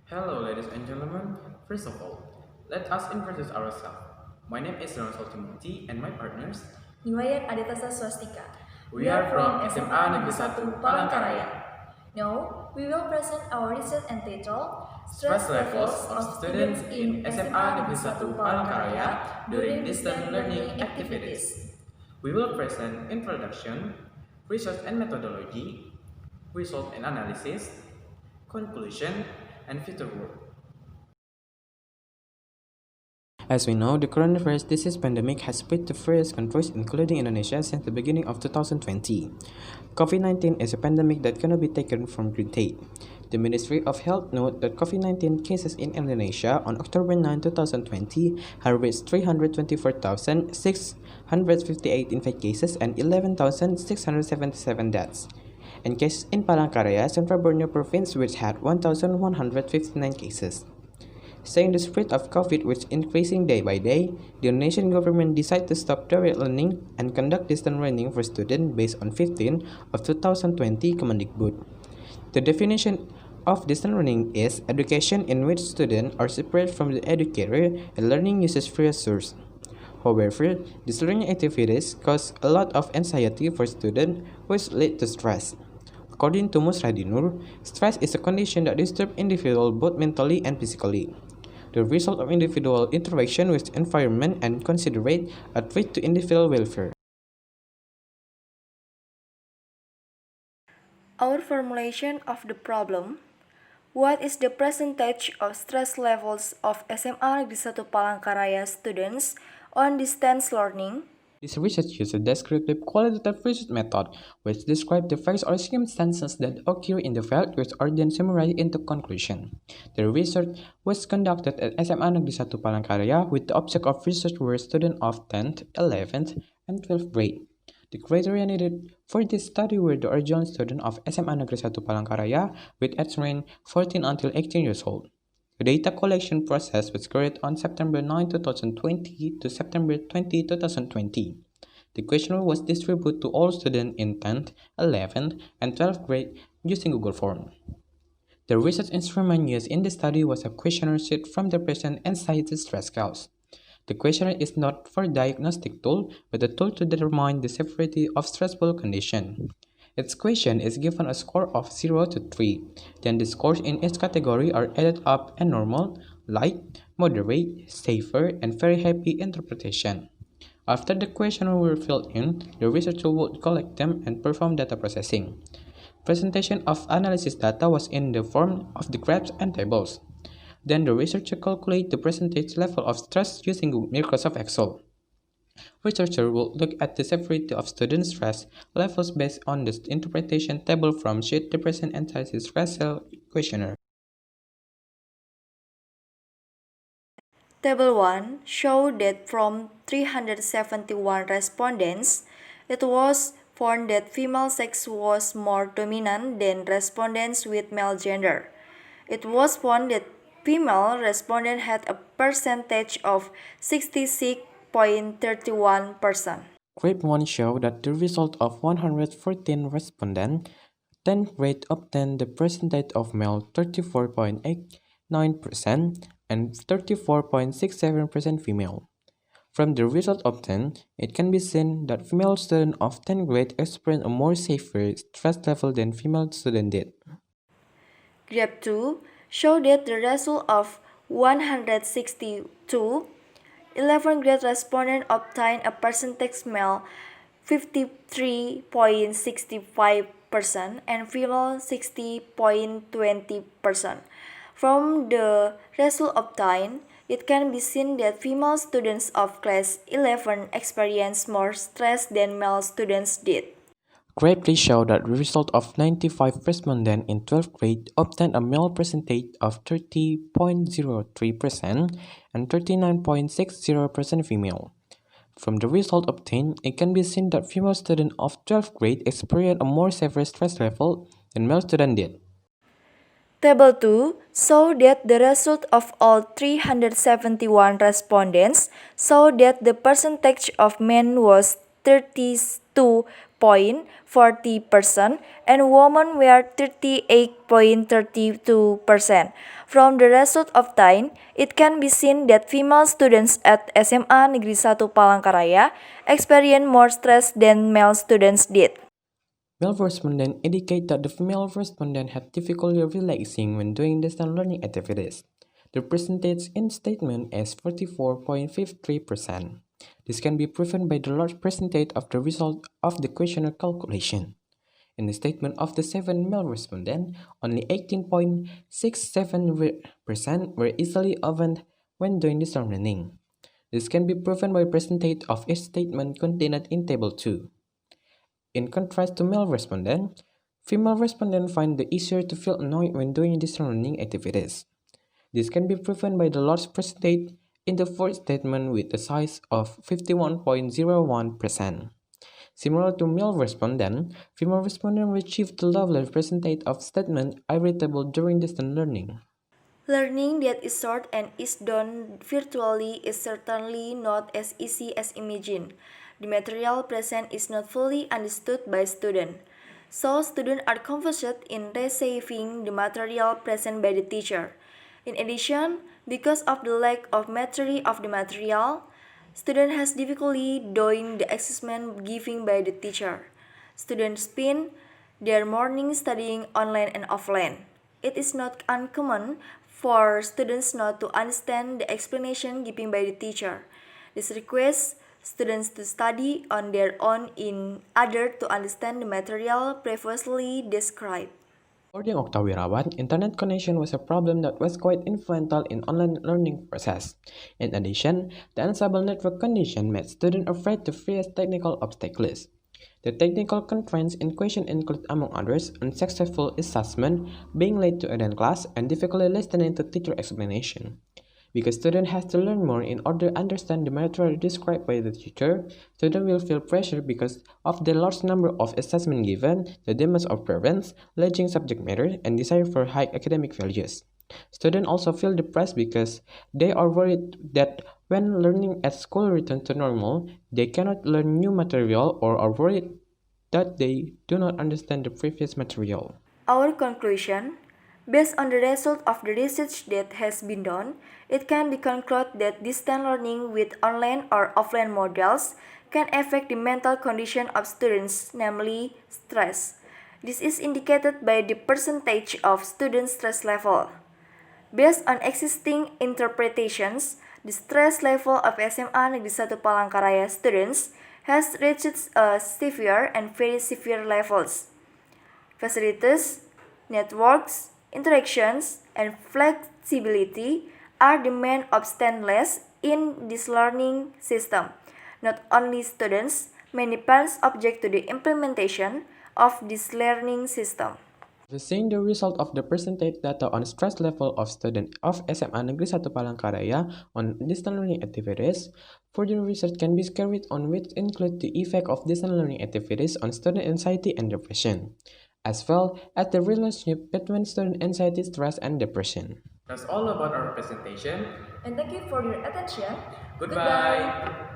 Hello, ladies and gentlemen. First of all, let us introduce ourselves. My name is Ronald Timothy and my partners. Niwayan Aditasa Swastika. We are from SMA Negeri 1 Palangka. Palangka. Now, we will present our research entitled Stress levels of students in SMA Negeri 1 Palangka during distance learning activities. We will present introduction, research and methodology, result and analysis, conclusion, and future work. As we know, the coronavirus disease pandemic has spread to various countries, including Indonesia, since the beginning of 2020. COVID-19 is a pandemic that cannot be taken for granted. The Ministry of Health noted that COVID-19 cases in Indonesia on October 9, 2020 have reached 324,658 infected cases and 11,677 deaths. And cases in Palangka, Central Borneo Province, which had 1,159 cases. Saying the spread of COVID was increasing day by day, the Indonesian government decided to stop direct learning and conduct distance learning for students based on 15 of 2020 Kemendikbud. The definition of distance learning is education in which students are separated from the educator and learning uses various sources. However, these learning activities cause a lot of anxiety for students, which lead to stress. According to Musradi Nur, stress is a condition that disturbs individuals both mentally and physically. The result of individual interaction with environment and considerate a threat to individual welfare. Our formulation of the problem. What is the percentage of stress levels of SMA Negeri 1 Palangka students on distance learning? This research uses a descriptive qualitative research method, which describes the facts or circumstances that occur in the field, which are then summarized into conclusion. The research was conducted at SMA Negeri 1 Palangka with the object of research were students of 10th, 11th, and 12th grade. The criteria needed for this study were the original students of SMA Negeri 1 Palangka with age range 14 until 18 years old. The data collection process was carried on September 9, 2020 to September 20, 2020. The questionnaire was distributed to all students in 10th, 11th, and 12th grade using Google Form. The research instrument used in the study was a questionnaire sheet from the present anxiety stress scales. The questionnaire is not for diagnostic tool, but a tool to determine the severity of stressful condition. Its question is given a score of 0 to 3. Then the scores in each category are added up and normal, light, moderate, safer, and very happy interpretation. After the questionnaire were filled in, the researcher would collect them and perform data processing. Presentation of analysis data was in the form of the graphs and tables. Then the researcher calculated the percentage level of stress using Microsoft Excel. Researchers will look at the severity of student stress levels based on the interpretation table from sheet the present anxiety stress questionnaire. Table 1 showed that from 371 respondents, it was found that female sex was more dominant than respondents with male gender. It was found that female respondents had a percentage of 66.31%. Grade 1 showed that the result of 114 respondents, 10th grade obtained the percentage of male 34.89% and 34.67% female. From the result obtained, it can be seen that female students of 10th grade experienced a more safer stress level than female students did. Graph 2 showed that the result of 162 11th grade respondents obtained a percentage male 53.65% and female 60.20%. From the result obtained, it can be seen that female students of class 11 experienced more stress than male students did. Grade 3 showed that the result of 95 respondents in 12th grade obtained a male percentage of 30.03% and 39.60% female. From the result obtained, it can be seen that female students of 12th grade experienced a more severe stress level than male students did. Table 2 showed that the result of all 371 respondents showed that the percentage of men was 32 38.40% and women were 38.32%. From the result of time, it can be seen that female students at SMA Negeri 1 Palangka Raya experience more stress than male students did. Male respondents indicate that the female respondent had difficulty relaxing when doing distance learning activities. The percentage in statement is 44.53%. This can be proven by the large percentage of the result of the questionnaire calculation. In the statement of the 7 male respondents, only 18.67% were easily opened when doing distance learning. This can be proven by percentage of each statement contained in Table 2. In contrast to male respondents, female respondents find it easier to feel annoyed when doing distance learning activities. This can be proven by the large percentage in the fourth statement with a size of 51.01%. Similar to male respondent, female respondent achieved the lower percentage of statement irritable during distance learning. Learning that is short and is done virtually is certainly not as easy as imagined. The material present is not fully understood by students, so students are confused in receiving the material present by the teacher. In addition, because of the lack of mastery of the material, student has difficulty doing the assessment given by the teacher. Students spend their morning studying online and offline. It is not uncommon for students not to understand the explanation given by the teacher. This requires students to study on their own in order to understand the material previously described. According to Oktawirawan, internet connection was a problem that was quite influential in online learning process. In addition, the unstable network condition made students afraid to face technical obstacles. The technical constraints in question include, among others, unsuccessful assessment, being late to attend class, and difficulty listening to teacher explanation. Because student has to learn more in order to understand the material described by the teacher, student will feel pressure because of the large number of assessments given, the demands of parents, lagging subject matter, and desire for high academic values. Students also feel depressed because they are worried that when learning at school returns to normal, they cannot learn new material or are worried that they do not understand the previous material. Our conclusion: based on the result of the research that has been done, it can be concluded that distance learning with online or offline models can affect the mental condition of students, namely stress. This is indicated by the percentage of student stress level. Based on existing interpretations, the stress level of SMA Negeri 1 Palangka Raya students has reached severe and very severe levels. Facilities, networks, interactions, and flexibility are the main obstacles in this learning system. Not only students, many parents object to the implementation of this learning system. Seeing the result of the percentage data on stress level of students of SMA Negeri 1 Palangka Raya on distance learning activities, further research can be carried on which include the effect of distance learning activities on student anxiety and depression, as well as the relationship between student anxiety, stress, and depression. That's all about our presentation. And thank you for your attention. Goodbye.